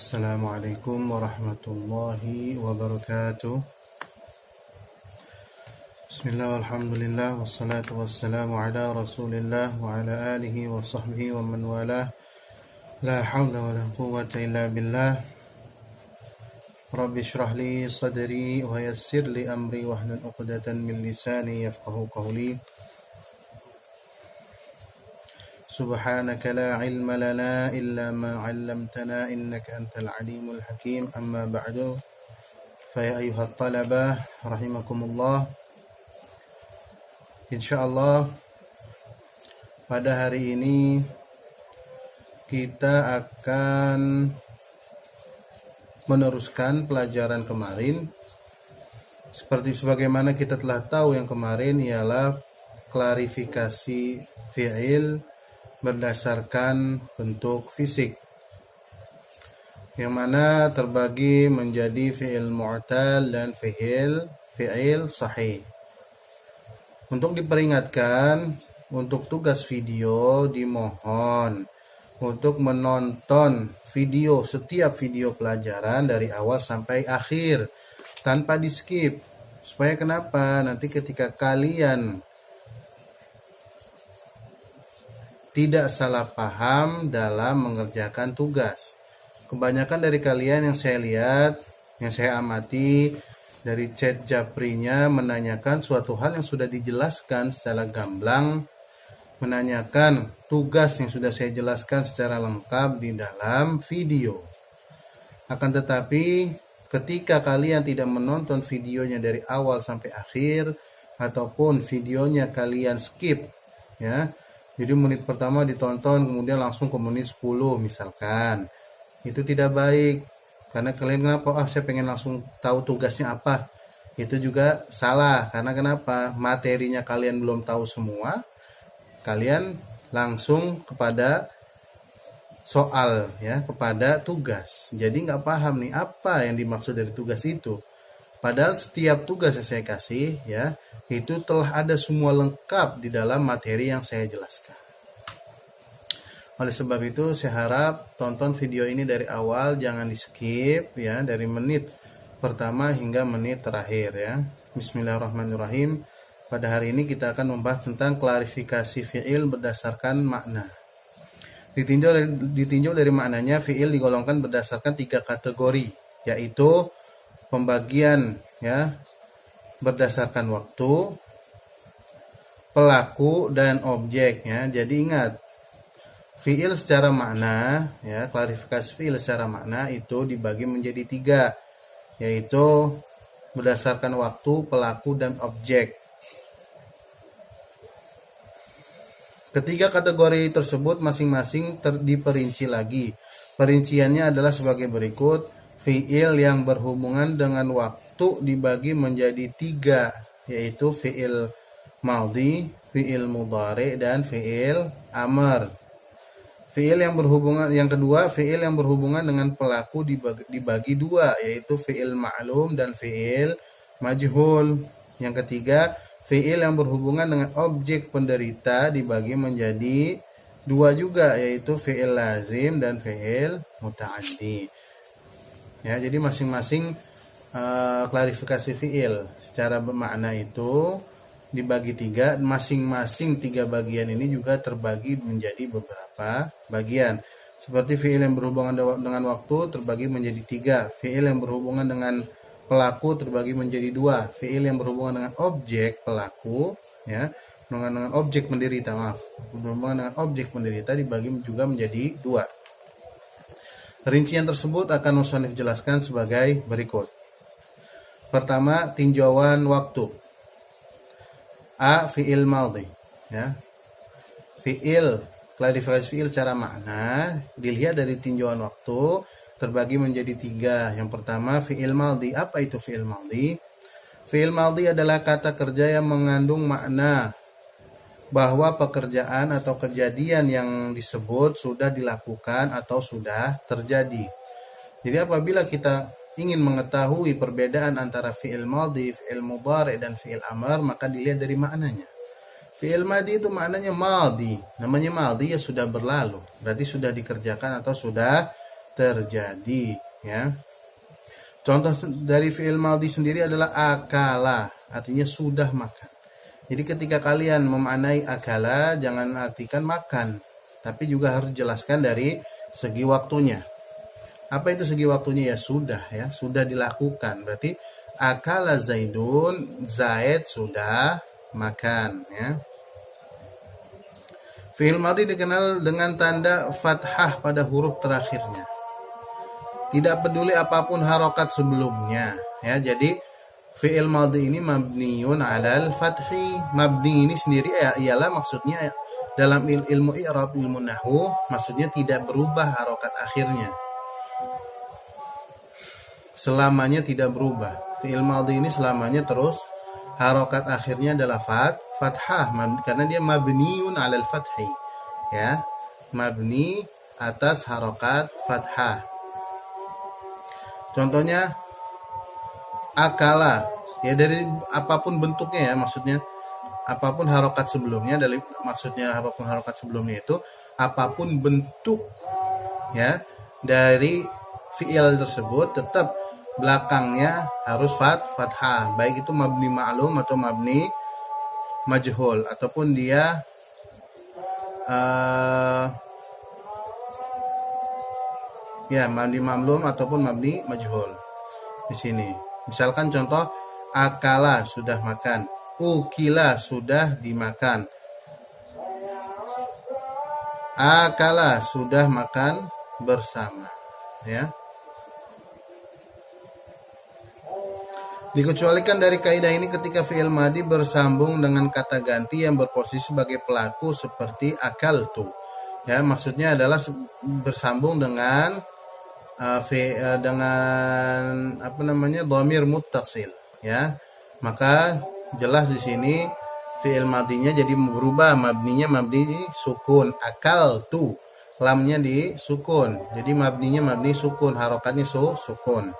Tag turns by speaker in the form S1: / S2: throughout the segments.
S1: Assalamualaikum warahmatullahi wabarakatuh. Bismillah walhamdulillah wassalatu wassalamu ala rasulillah wa ala alihi wa sahbihi wa man walah. La hawla wa la quwwata illa billah. Rabbi shrah li sadri wa yassir li amri wahlul 'uqdatan min lisani yafqahu qawli. Subhanaka la ilma lana illa ma 'allamtana innaka antal alimul hakim. Amma ba'du. Fa ya ayyuhat talabah rahimakumullah. Insyaallah pada hari ini kita akan meneruskan pelajaran kemarin. Seperti sebagaimana kita telah tahu yang kemarin ialah klarifikasi fi'il berdasarkan bentuk fisik, yang mana terbagi menjadi fi'il mu'tal dan fi'il sahih. Untuk diperingatkan, untuk tugas video dimohon untuk menonton setiap video pelajaran dari awal sampai akhir tanpa di skip. Supaya kenapa? Nanti ketika kalian tidak salah paham dalam mengerjakan tugas. Kebanyakan dari kalian yang saya lihat, yang saya amati dari chat Japrinya menanyakan suatu hal yang sudah dijelaskan secara gamblang, menanyakan tugas yang sudah saya jelaskan secara lengkap di dalam video. Akan tetapi ketika kalian tidak menonton videonya dari awal sampai akhir, ataupun videonya kalian skip, ya, jadi menit pertama ditonton kemudian langsung ke menit 10 misalkan, itu tidak baik. Karena kalian kenapa? Saya pengen langsung tahu tugasnya apa. Itu juga salah. Karena kenapa? Materinya kalian belum tahu semua. Kalian langsung kepada soal, ya, kepada tugas. Jadi nggak paham nih apa yang dimaksud dari tugas itu. Padahal setiap tugas yang saya kasih, ya, itu telah ada semua lengkap di dalam materi yang saya jelaskan. Oleh sebab itu saya harap tonton video ini dari awal, jangan di skip, ya, dari menit pertama hingga menit terakhir, ya. Bismillahirrahmanirrahim. Pada hari ini kita akan membahas tentang klarifikasi fi'il berdasarkan makna. Ditinjau dari maknanya, fi'il digolongkan berdasarkan 3 kategori, yaitu pembagian, ya, berdasarkan waktu, pelaku, dan objeknya. Jadi ingat, fi'il secara makna, ya, klarifikasi fi'il secara makna itu dibagi menjadi 3, yaitu berdasarkan waktu, pelaku, dan objek. Ketiga kategori tersebut masing-masing diperinci lagi. Perinciannya adalah sebagai berikut. Fi'il yang berhubungan dengan waktu dibagi menjadi 3, yaitu fi'il madhi, fi'il mudhari, dan fi'il amr. Yang kedua, fi'il yang berhubungan dengan pelaku dibagi 2, yaitu fi'il ma'lum dan fi'il majhul. Yang ketiga, fi'il yang berhubungan dengan objek penderita dibagi menjadi 2 juga, yaitu fi'il lazim dan fi'il muta'addi. Ya, jadi masing-masing klarifikasi fi'il secara bermakna itu dibagi 3. Masing-masing 3 bagian ini juga terbagi menjadi beberapa bagian. Seperti fi'il yang berhubungan dengan waktu terbagi menjadi 3. Fi'il yang berhubungan dengan pelaku terbagi menjadi 2. Fi'il yang berhubungan dengan objek pelaku, ya, dengan objek penderita, berhubungan dengan objek penderita dibagi juga menjadi 2. Rincian tersebut akan musannif jelaskan sebagai berikut. Pertama, tinjauan waktu. A. Fi'il madhi, ya. Klarifikasi fi'il secara makna dilihat dari tinjauan waktu terbagi menjadi 3. Yang pertama, fi'il madhi. Apa itu fi'il madhi? Fi'il madhi adalah kata kerja yang mengandung makna bahwa pekerjaan atau kejadian yang disebut sudah dilakukan atau sudah terjadi. Jadi apabila kita ingin mengetahui perbedaan antara fi'il madhi, fi'il mudhari, dan fi'il amr, maka dilihat dari maknanya. Fi'il madhi itu maknanya madhi. Namanya madhi ya sudah berlalu. Berarti sudah dikerjakan atau sudah terjadi, ya. Contoh dari fi'il madhi sendiri adalah akala, artinya sudah makan. Jadi ketika kalian memaknai akala, jangan artikan makan, tapi juga harus jelaskan dari segi waktunya. Apa itu segi waktunya? Ya, sudah dilakukan. Berarti akala Zaidun, Zaid sudah makan, ya. Fi'il madhi dikenal dengan tanda fathah pada huruf terakhirnya. Tidak peduli apapun harokat sebelumnya, ya. Jadi fi'il madhi ini mabniun 'alal fathi. Mabni ini sendiri ialah maksudnya dalam ilmu i'rab, ilmu nahwu, maksudnya tidak berubah harokat akhirnya. Selamanya tidak berubah. Fi'il madhi ini selamanya terus harokat akhirnya adalah fathah karena dia mabniun 'alal fathi. Ya. Mabni atas harokat fathah. Contohnya akala, ya, dari apapun bentuknya, ya, maksudnya apapun harokat sebelumnya, dari maksudnya apapun harokat sebelumnya itu apapun bentuk, ya, dari fi'il tersebut tetap belakangnya harus fathah, baik itu mabni ma'lum atau mabni majhul, ataupun dia ya, mabni ma'lum ataupun mabni majhul. Di sini, misalkan contoh akala sudah makan, ukila sudah dimakan, akala sudah makan bersama, ya. Dikecualikan dari kaidah ini ketika fi'il madhi bersambung dengan kata ganti yang berposisi sebagai pelaku seperti akaltu. Ya, maksudnya adalah bersambung dengan dhamir muttasil, ya. Maka jelas di sini fi'il madhinya jadi berubah, mabninya mabni sukun, akaltu, lamnya di sukun, jadi mabninya mabni sukun, harokatnya sukun.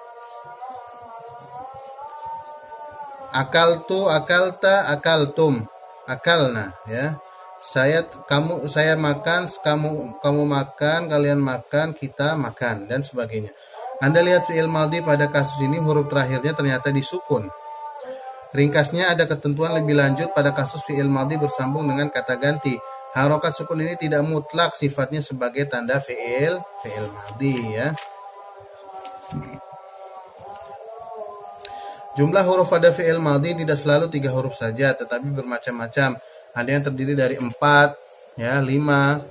S1: Akaltu, akalta, akaltum, akalna, ya. Saya makan, kamu makan, kalian makan, kita makan, dan sebagainya. Anda lihat fi'il madhi pada kasus ini huruf terakhirnya ternyata disukun. Ringkasnya ada ketentuan lebih lanjut pada kasus fi'il madhi bersambung dengan kata ganti. Harokat sukun ini tidak mutlak sifatnya sebagai tanda fi'il madhi, ya. Jumlah huruf pada fi'il madhi tidak selalu 3 huruf saja, tetapi bermacam-macam. Ada yang terdiri dari 4, ya, 5,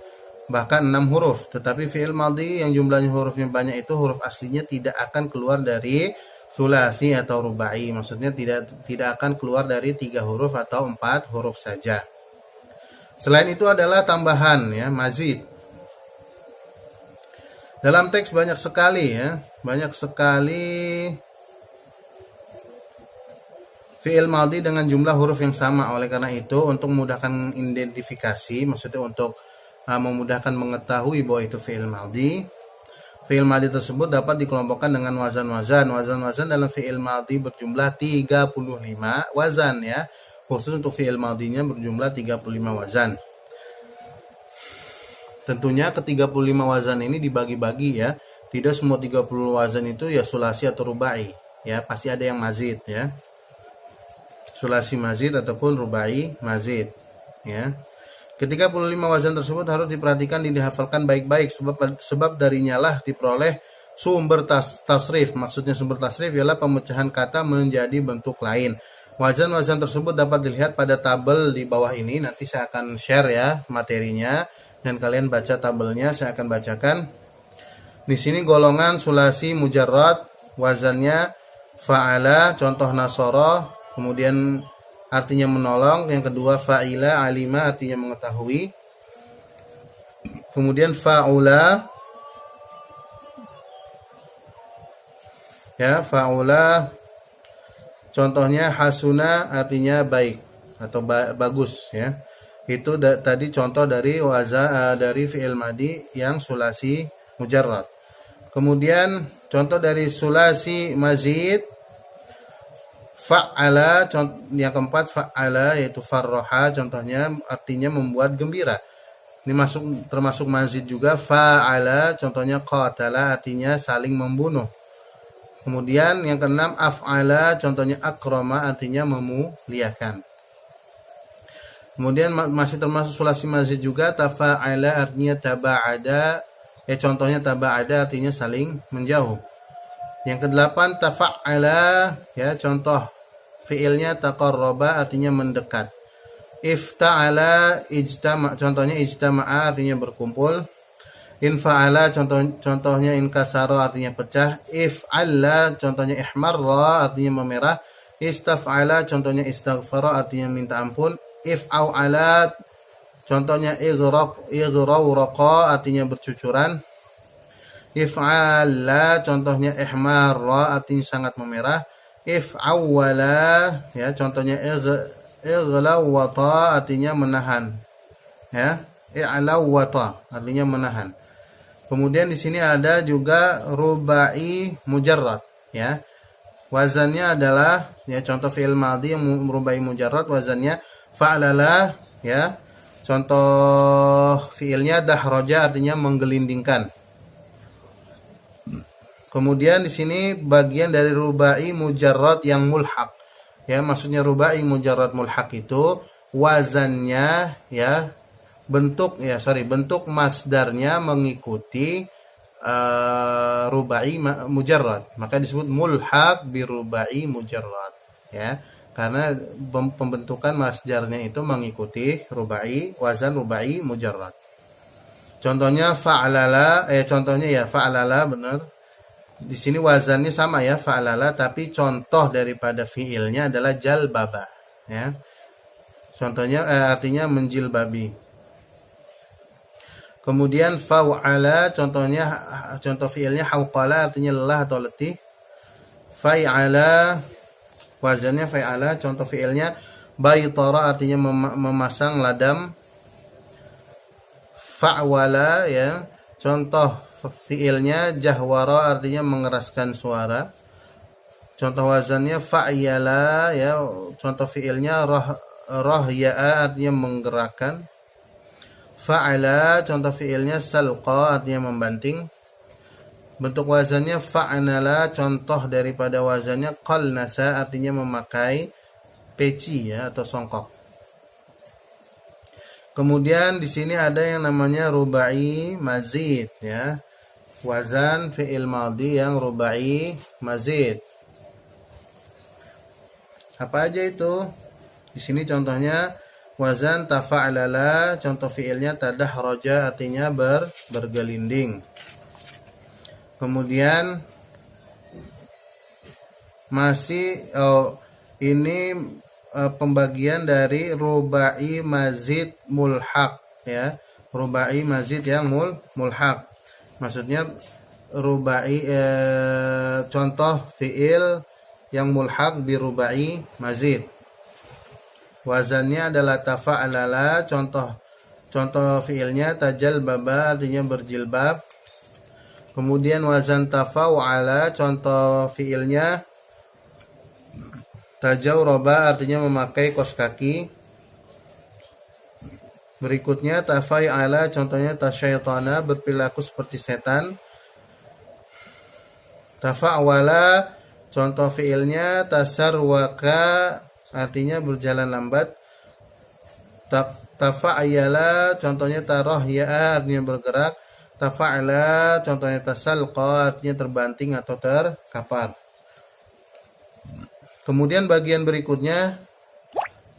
S1: bahkan 6 huruf. Tetapi fi'il madhi yang jumlahnya hurufnya banyak itu huruf aslinya tidak akan keluar dari sulasi atau rubai. Maksudnya tidak akan keluar dari 3 huruf atau 4 huruf saja. Selain itu adalah tambahan, ya, mazid. Dalam teks banyak sekali fi'il madhi dengan jumlah huruf yang sama. Oleh karena itu, untuk memudahkan identifikasi, maksudnya untuk memudahkan mengetahui bahwa itu fi'il madhi tersebut dapat dikelompokkan dengan wazan-wazan. Wazan-wazan dalam fi'il madhi berjumlah 35 wazan, ya. Khusus untuk fi'il madhinya berjumlah 35 wazan. Tentunya ke-35 wazan ini dibagi-bagi, ya. Tidak semua 30 wazan itu ya sulasi atau rubai, ya. Pasti ada yang mazid, ya. Sulasi mazid ataupun rubai mazid, ya. Ketika 35 wazan tersebut harus diperhatikan dan dihafalkan baik-baik sebab darinya lah diperoleh sumber tasrif. Maksudnya sumber tasrif ialah pemecahan kata menjadi bentuk lain. Wazan-wazan tersebut dapat dilihat pada tabel di bawah ini. Nanti saya akan share, ya, materinya dan kalian baca tabelnya. Saya akan bacakan. Di sini golongan sulasi mujarrad, wazannya fa'ala, contoh nasara, kemudian artinya menolong. Yang kedua fa'ila, alima, artinya mengetahui. Kemudian fa'ula, ya, fa'ula contohnya hasuna, artinya baik atau bagus, ya. Itu tadi contoh dari dari fi'il madhi yang sulasi mujarrad. Kemudian contoh dari sulasi mazid fa'ala, yang keempat fa'ala, yaitu farroha, contohnya artinya membuat gembira. Ini termasuk mazid juga. Fa'ala contohnya qatala artinya saling membunuh. Kemudian yang keenam af'ala contohnya akrama artinya memuliakan. Kemudian masih termasuk sulasi mazid juga. Tafa'ala artinya taba'ada, contohnya taba'ada artinya saling menjauh. Yang kedelapan tafa'ala, contoh fiilnya taqarraba artinya mendekat. Ifta'ala contohnya ijtama'a artinya berkumpul. Infa'ala contohnya inkasara artinya pecah. If'alla contohnya ihmarra artinya memerah. Istaf'ala contohnya istaghfara artinya minta ampun. If'au'ala contohnya igrawraqa artinya bercucuran. If'alla contohnya ihmarra artinya sangat memerah. If'awwala contohnya ighlawata artinya menahan. I'lawata artinya menahan. Kemudian di sini ada juga rubai mujarrad, Wazannya adalah contoh fi'il madhi yang rubai mujarrad wazannya fa'lala, Contoh fi'ilnya dahraja artinya menggelindingkan. Kemudian di sini bagian dari rubai mujarrad yang mulhaq. Maksudnya rubai mujarrad mulhaq itu wazannya bentuk masdarnya mengikuti rubai mujarrad. Maka disebut mulhaq bi rubai mujarrad, Karena pembentukan masdarnya itu mengikuti wazan rubai mujarrad. Contohnya fa'lala, fa'lala benar. Di sini wazannya sama fa'lala, tapi contoh daripada fiilnya adalah jalbaba, Contohnya artinya menjilbabi. Kemudian fa'ala contoh fiilnya hauqala artinya lelah atau letih. Fa'ala wazannya fa'ala, contoh fiilnya baitara artinya memasang ladam. Fa'wala contoh fiilnya jahwara artinya mengeraskan suara. Contoh wazannya fa'yala contoh fiilnya rahya'a artinya menggerakkan. Fa'ala contoh fiilnya salqa artinya membanting. Bentuk wazannya fa'nala contoh daripada wazannya qalnasa artinya memakai peci atau songkok. Kemudian di sini ada yang namanya rubai mazid, Wazan fi'il madhi yang rubai mazid. Apa aja itu? Di sini contohnya wazan tafa'alala, contoh fi'ilnya tadahraja artinya bergelinding. Kemudian masih ini pembagian dari rubai mazid mulhaq, Rubai mazid yang mulhaq. Maksudnya rubai contoh fi'il yang mulhaq bi rubai mazid. Wazannya adalah tafa'alala, contoh fi'ilnya tajalbaba artinya berjilbab. Kemudian wazan tafa'ala contoh fi'ilnya tajawraba artinya memakai kaos kaki. Berikutnya tafa'ala contohnya tasyaitana berperilaku seperti setan. Tafa'wala contoh fi'ilnya tasarwaka artinya berjalan lambat. Tafa'ayala contohnya tarahya'a artinya bergerak. Tafa'ala contohnya tasalqa artinya terbanting atau terkapar. Kemudian bagian berikutnya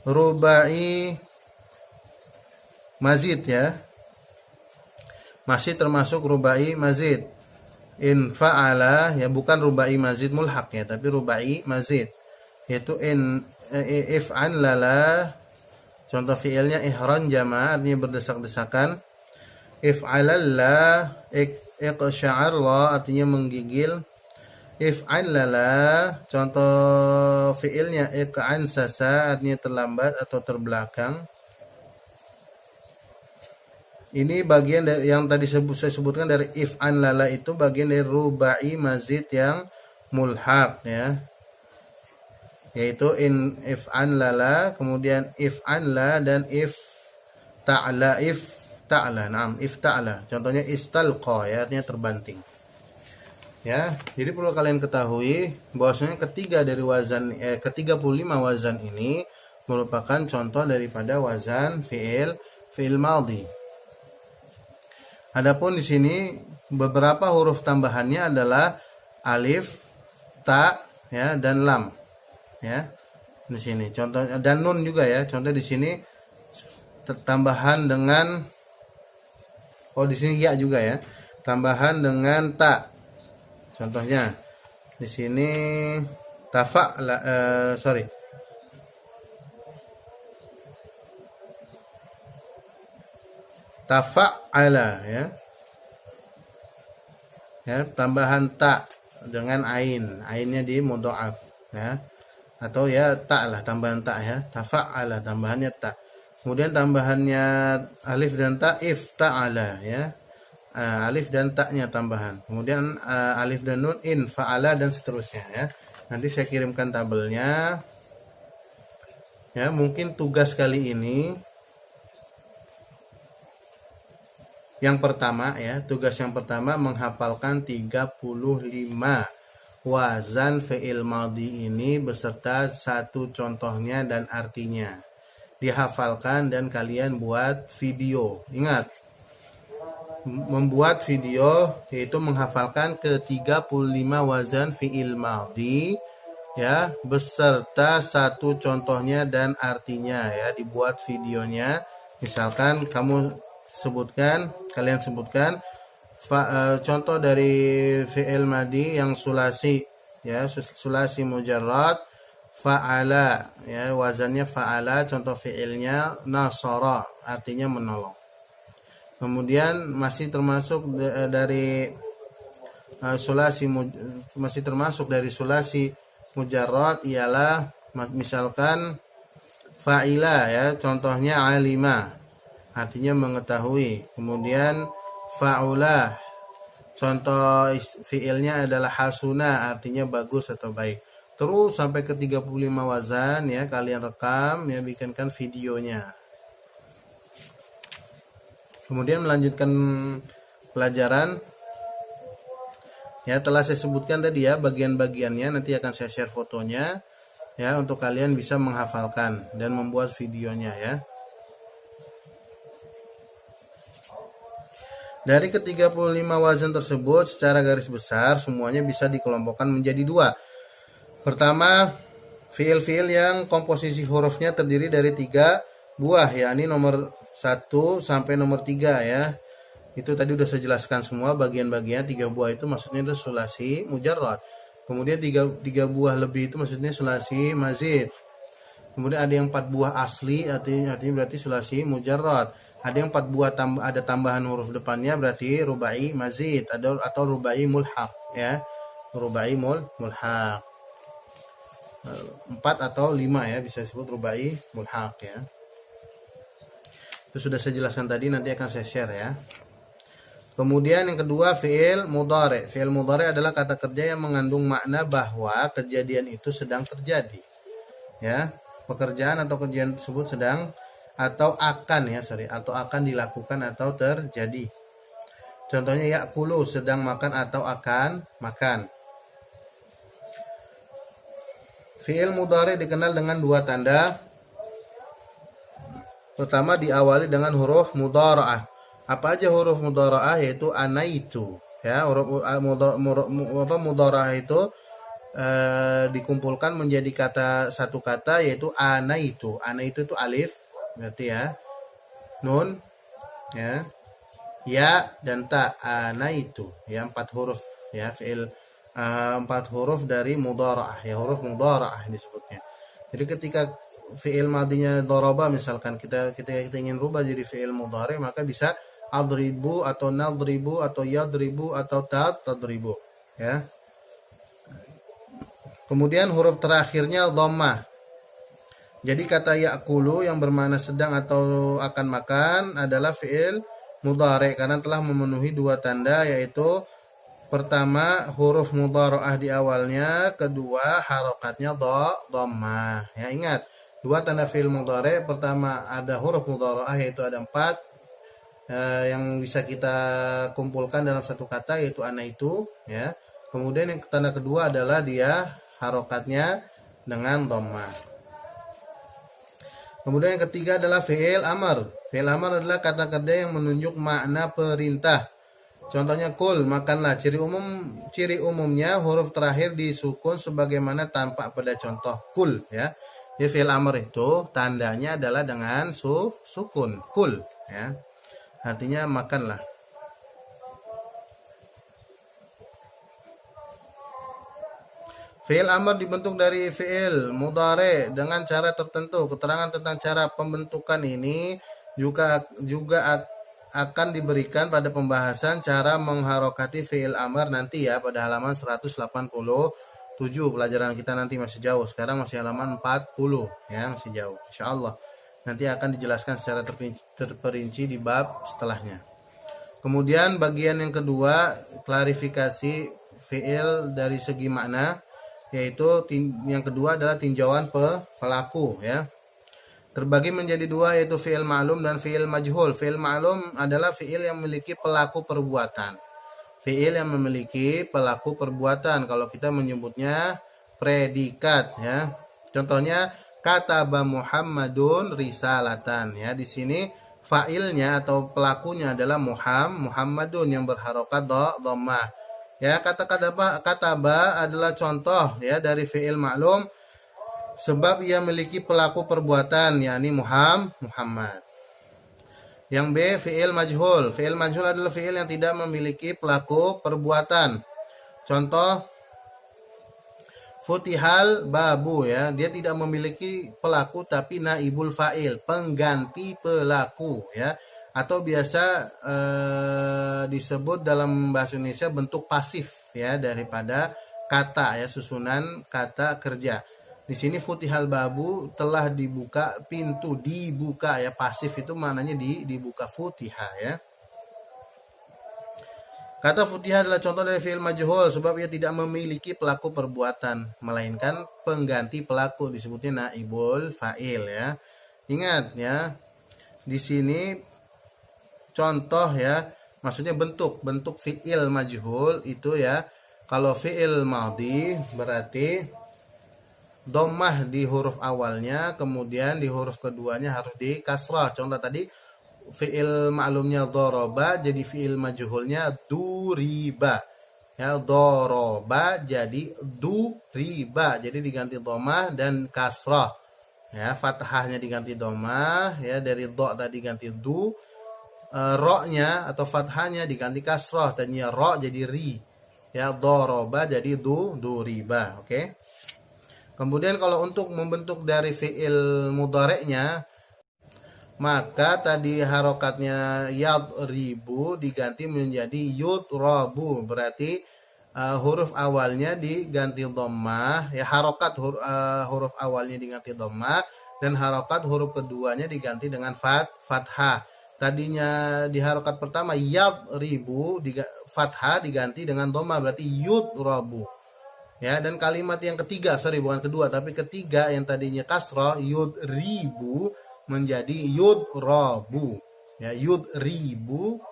S1: rubai mazid, Masih termasuk rubai mazid. In fa'ala bukan rubai mazid mulhaq tapi rubai mazid. Yaitu if'an lala contoh fi'ilnya ihran jama artinya berdesak-desakan. If'alalla iqsya'arra artinya menggigil. If'an lala contoh fi'ilnya iq'ansasa artinya terlambat atau terbelakang. Ini bagian yang tadi saya sebutkan dari if'an lala itu bagian dari rubai mazid yang mulhaq, Yaitu if'an lala, kemudian if'an la dan if ifta'la. Naam, ifta'la. Contohnya istalqa ya, artinya terbanting. Ya, jadi perlu kalian ketahui bahwasanya ketiga puluh lima wazan ini merupakan contoh daripada wazan fi'il madhi. Adapun di sini beberapa huruf tambahannya adalah alif, ta, ya, dan lam. Ya. Di sini contoh, dan nun juga ya. Contoh di sini tambahan dengan di sini ya juga ya. Tambahan dengan ta. Contohnya di sini tafa'ala ya. Ya, tambahan ta dengan ain. Ainnya di mudha'af ya. Atau ya ta lah, tambahan ta ya. Tafa'ala tambahannya ta. Kemudian tambahannya alif dan ta ifta'ala ya. Alif dan ta-nya tambahan. Kemudian alif dan nun in fa'ala dan seterusnya ya. Nanti saya kirimkan tabelnya. Ya, mungkin tugas kali ini tugas yang pertama menghafalkan 35 wazan fi'il madhi ini beserta satu contohnya dan artinya. Dihafalkan dan kalian buat video. Ingat, membuat video yaitu menghafalkan ke 35 wazan fi'il madhi ya, beserta satu contohnya dan artinya ya. Dibuat videonya, misalkan kalian sebutkan contoh dari fi'il madhi yang sulasi ya, sulasi mujarrad, fa'ala ya, wazannya fa'ala, contoh fi'ilnya nasara, artinya menolong. Kemudian masih termasuk dari sulasi mujarrad ialah misalkan fa'ila ya, contohnya alima, artinya mengetahui. Kemudian fa'ula, contoh fi'ilnya adalah hasuna, artinya bagus atau baik. Terus sampai ke 35 wazan ya, kalian rekam ya, bikinkan videonya. Kemudian melanjutkan pelajaran ya, telah saya sebutkan tadi ya bagian-bagiannya, nanti akan saya share fotonya ya untuk kalian bisa menghafalkan dan membuat videonya ya. Dari ke-35 wazan tersebut secara garis besar semuanya bisa dikelompokkan menjadi dua. Pertama, fiil-fiil yang komposisi hurufnya terdiri dari 3 buah, yakni nomor 1 sampai nomor 3 ya. Itu tadi udah saya jelaskan semua bagian-bagian. 3 buah itu maksudnya itu sulasi mujarrad. Kemudian 3 buah lebih itu maksudnya sulasi mazid. Kemudian ada yang 4 buah asli, artinya berarti sulasi mujarrad. Ada yang 4 buah ada tambahan huruf depannya, berarti rubai mazid atau rubai mulhaq ya. Rubai mulhaq. 4 atau 5 ya, bisa disebut rubai mulhaq ya. Itu sudah saya jelaskan tadi, nanti akan saya share ya. Kemudian yang kedua, fi'il mudhari. Fi'il mudhari adalah kata kerja yang mengandung makna bahwa kejadian itu sedang terjadi. Ya, pekerjaan atau kejadian tersebut sedang atau akan dilakukan atau terjadi. Contohnya ya'kulu, sedang makan atau akan makan. Fi'il mudhari dikenal dengan 2 tanda. Pertama, diawali dengan huruf mudhara'ah. Apa aja huruf mudhara'ah? Yaitu anaitu ya. Huruf mudhara'ah itu dikumpulkan menjadi satu kata, yaitu anaitu. Anaitu itu alif berarti ya, nun ya, ya dan ta. Anaitu ya, 4 huruf ya, fi'il 4 huruf dari mudhara'ah ya, huruf mudhara'ah disebutnya. Jadi ketika fi'il madinya daraba, misalkan kita ingin rubah jadi fi'il mudhari, maka bisa adribu atau nadribu atau yadribu atau tadribu ya. Kemudian huruf terakhirnya dhammah. Jadi kata ya'kulu yang bermakna sedang atau akan makan adalah fi'il mudhari karena telah memenuhi 2 tanda, yaitu pertama huruf mudhara'ah di awalnya, kedua harokatnya dhammah ya. Ingat, 2 tanda fi'il mudhari. Pertama ada huruf mudhara'ah, yaitu ada 4 yang bisa kita kumpulkan dalam satu kata yaitu ana itu ya. Kemudian yang tanda kedua adalah dia harokatnya dengan dhammah. Kemudian yang ketiga adalah fi'il amr. Fi'il amr adalah kata kerja yang menunjuk makna perintah. Contohnya kul, makanlah. Ciri umumnya huruf terakhir disukun sebagaimana tampak pada contoh kul ya. Jadi fi'il amr itu tandanya adalah dengan sukun kul ya. Artinya makanlah. Fi'il amr dibentuk dari fi'il mudhari dengan cara tertentu. Keterangan tentang cara pembentukan ini juga akan diberikan pada pembahasan cara mengharokati fi'il amr nanti ya pada halaman 187. Pelajaran kita nanti masih jauh. Sekarang masih halaman 40 ya, masih jauh. Insyaallah nanti akan dijelaskan secara terperinci di bab setelahnya. Kemudian bagian yang kedua, klarifikasi fi'il dari segi makna, yaitu yang kedua adalah tinjauan pelaku ya. Terbagi menjadi dua yaitu fi'il ma'lum dan fi'il majhul. Fi'il ma'lum adalah fi'il yang memiliki pelaku perbuatan. Fi'il yang memiliki pelaku perbuatan. Kalau kita menyebutnya predikat ya. Contohnya kataba Muhammadun risalatan ya. Di sini fa'ilnya atau pelakunya adalah Muhammadun yang berharokat dhammah. Ya, kata kataba adalah contoh ya dari fi'il ma'lum sebab ia memiliki pelaku perbuatan yakni Muhammad. Yang B, fi'il majhul. Fi'il majhul adalah fi'il yang tidak memiliki pelaku perbuatan. Contoh futihal babu ya, dia tidak memiliki pelaku tapi naibul fa'il, pengganti pelaku ya. Atau biasa disebut dalam bahasa Indonesia bentuk pasif ya daripada kata ya, susunan kata kerja. Di sini futihal babu, telah dibuka pintu, dibuka ya, pasif itu maknanya dibuka, futiha ya. Kata futiha adalah contoh dari fi'il majhul sebab ia tidak memiliki pelaku perbuatan melainkan pengganti pelaku, disebutnya naibul fa'il ya. Ingat ya, di sini contoh ya, maksudnya bentuk fi'il majhul itu ya. Kalau fi'il madhi berarti dhammah di huruf awalnya, kemudian di huruf keduanya harus di kasrah. Contoh tadi fi'il ma'lumnya doroba, jadi fi'il majhulnya duriba. Ya, doroba jadi duriba. Jadi diganti dhammah dan kasrah. Ya, fathahnya diganti dhammah ya, dari do tadi ganti du. Ro-nya atau fathahnya diganti kasroh, tadinya ro jadi ri ya, doroba jadi duriba. Oke. Kemudian kalau untuk membentuk dari fi'il mudhari'nya, maka tadi harokatnya yadribu diganti menjadi yudrabu, berarti huruf awalnya diganti dhammah ya, harokat huruf awalnya diganti dhammah dan harokat huruf keduanya diganti dengan fathah. Tadinya di harokat pertama yadribu, fathah diganti dengan dhammah, berarti yudrabu ya. Dan kalimat yang ketiga, bukan kedua tapi ketiga, yang tadinya kasrah yudribu menjadi yudrabu ya, yudribu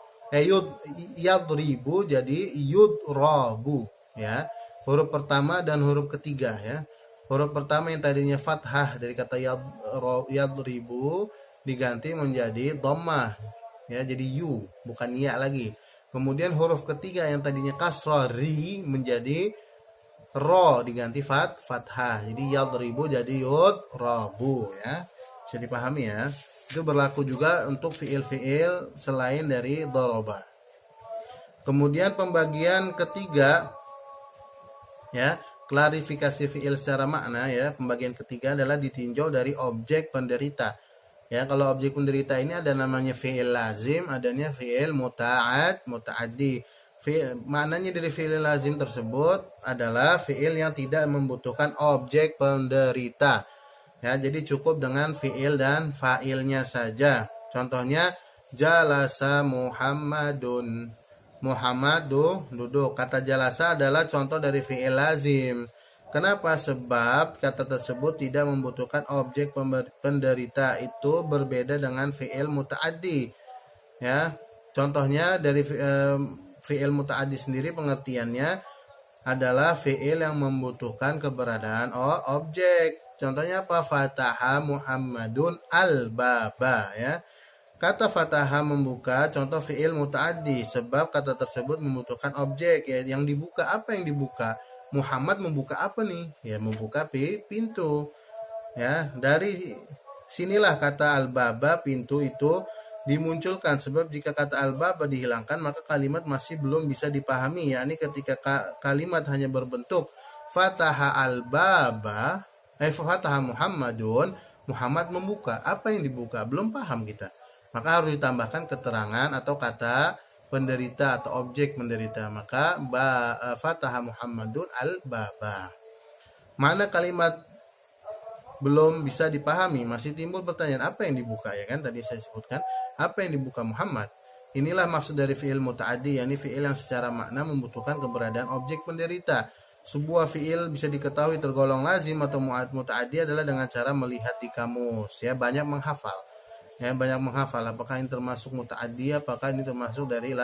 S1: yadribu jadi yudrabu ya. Huruf pertama dan huruf ketiga ya. Huruf pertama yang tadinya fathah dari kata yadribu diganti menjadi dhammah ya, jadi yu bukan ya lagi. Kemudian huruf ketiga yang tadinya kasrah ri menjadi ro diganti fathah, jadi yadribu jadi yudrabu ya. Bisa dipahami ya. Itu berlaku juga untuk fiil-fiil selain dari doroba. Kemudian pembagian ketiga ya, klarifikasi fiil secara makna ya. Pembagian ketiga adalah ditinjau dari objek penderita. Ya, kalau objek penderita ini ada namanya fi'il lazim, adanya fi'il muta'addi. Maknanya dari fi'il lazim tersebut adalah fi'il yang tidak membutuhkan objek penderita. Ya, jadi cukup dengan fi'il dan fa'ilnya saja. Contohnya jalasa Muhammadun. Muhammadu duduk. Kata jalasa adalah contoh dari fi'il lazim. Kenapa? Sebab kata tersebut tidak membutuhkan objek penderita, itu berbeda dengan fi'il muta'addi. Ya, Contohnya dari fi'il muta'addi sendiri pengertiannya adalah fi'il yang membutuhkan keberadaan objek. Contohnya apa? Fataha Muhammadun al-baba, ya. Kata fataha membuka, contoh fi'il muta'addi, sebab kata tersebut membutuhkan objek, ya, yang dibuka. Apa yang dibuka? Muhammad membuka apa nih? Ya, membuka pintu. Ya, dari sinilah kata al-baba, pintu, itu dimunculkan, sebab jika kata al-baba dihilangkan maka kalimat masih belum bisa dipahami, yakni ketika kalimat hanya berbentuk fataha al-baba, fataha Muhammadun, Muhammad membuka. Apa yang dibuka? Belum paham kita. Maka harus ditambahkan keterangan atau kata penderita atau objek menderita. Maka fataha Muhammadun al-baba. Mana kalimat belum bisa dipahami, masih timbul pertanyaan apa yang dibuka, ya kan? Tadi saya sebutkan apa yang dibuka Muhammad. Inilah maksud dari fi'il muta'addi, yakni fi'il yang secara makna membutuhkan keberadaan objek penderita. Sebuah fi'il bisa diketahui tergolong lazim atau muta'addi adalah dengan cara melihat di kamus, ya, banyak menghafal. Ya, banyak menghafal apakah ini termasuk muta'addi, apakah ini termasuk dari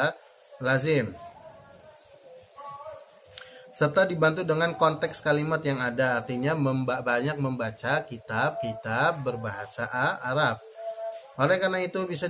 S1: lazim. Serta dibantu dengan konteks kalimat yang ada, artinya banyak membaca kitab-kitab berbahasa Arab. Oleh karena itu bisa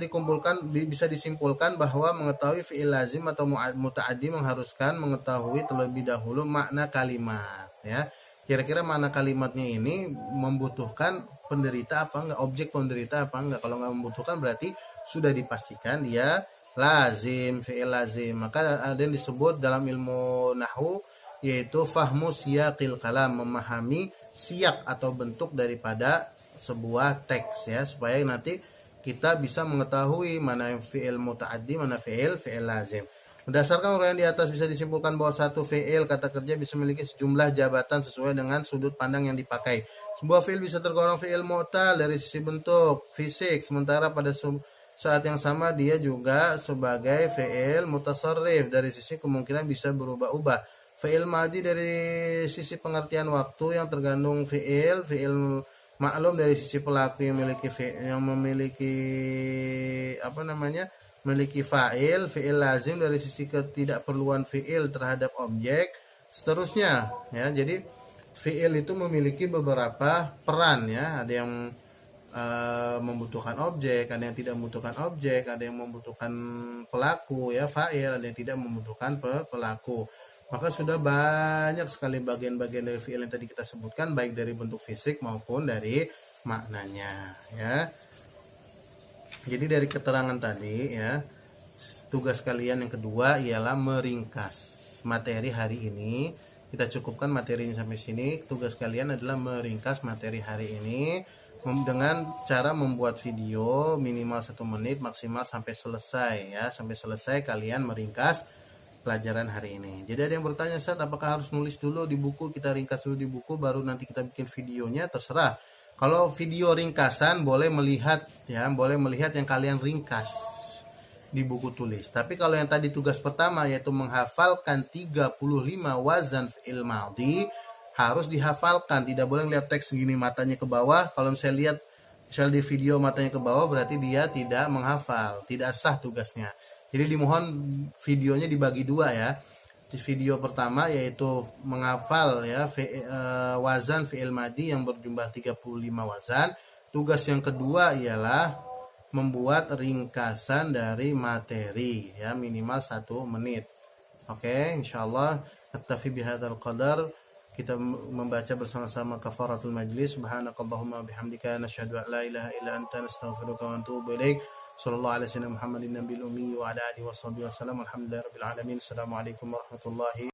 S1: disimpulkan bahwa mengetahui fi'il lazim atau muta'addi mengharuskan mengetahui terlebih dahulu makna kalimat, ya. Kira-kira makna kalimatnya ini membutuhkan penderita apa enggak, objek penderita apa enggak. Kalau enggak membutuhkan berarti sudah dipastikan dia lazim, fi'il lazim. Maka ada yang disebut dalam ilmu nahwu yaitu fahmu siyaqil kalam, memahami siyak atau bentuk daripada sebuah teks, ya, supaya nanti kita bisa mengetahui mana yang fi'il muta'addi, mana fi'il lazim. Berdasarkan uraian di atas bisa disimpulkan bahwa satu fi'il kata kerja bisa memiliki sejumlah jabatan sesuai dengan sudut pandang yang dipakai. Sebuah fi'il bisa tergolong fi'il mu'tal dari sisi bentuk fisik, sementara pada saat yang sama dia juga sebagai fi'il mutasarrif dari sisi kemungkinan bisa berubah-ubah. Fi'il madi dari sisi pengertian waktu yang tergantung fi'il maklum dari sisi pelaku yang memiliki memiliki fa'il, fi'il lazim dari sisi ketidakperluan fi'il terhadap objek, seterusnya, ya. Jadi fi'il itu memiliki beberapa peran, ya. Ada yang membutuhkan objek, ada yang tidak membutuhkan objek, ada yang membutuhkan pelaku, ya, fa'il, ada yang tidak membutuhkan pelaku. Maka sudah banyak sekali bagian-bagian dari fi'il yang tadi kita sebutkan, baik dari bentuk fisik maupun dari maknanya, ya. Jadi dari keterangan tadi, ya, tugas kalian yang kedua ialah meringkas materi hari ini. Kita cukupkan materinya sampai sini. Tugas kalian adalah meringkas materi hari ini dengan cara membuat video minimal 1 menit, maksimal sampai selesai, ya. Sampai selesai kalian meringkas pelajaran hari ini. Jadi ada yang bertanya, Ustaz, apakah harus nulis dulu di buku, kita ringkas dulu di buku baru nanti kita bikin videonya? Terserah. Kalau video ringkasan boleh melihat, ya, boleh melihat yang kalian ringkas di buku tulis. Tapi kalau yang tadi tugas pertama yaitu menghafalkan 35 wazan fi'il madhi, harus dihafalkan, tidak boleh lihat teks gini matanya ke bawah. Kalau saya lihat misalnya di video matanya ke bawah berarti dia tidak menghafal, tidak sah tugasnya. Jadi dimohon videonya dibagi dua, ya. Di video pertama yaitu menghafal, ya, wazan fi'il madhi yang berjumlah 35 wazan. Tugas yang kedua ialah membuat ringkasan dari materi, ya, minimal 1 menit. Oke, insyaallah naktafi bihadzal qadar. Kita membaca bersama-sama kafaratul majlis. Subhanakallahumma bihamdika nasyhadu an la ilaha illa anta nastaghfiruka wa natubu ilaik. Sallallahu alaihi wasallam Muhammadin nabiyil ummi wa ala alihi washabihi wasallam. Alhamdulillahirabbil alamin. Assalamualaikum warahmatullahi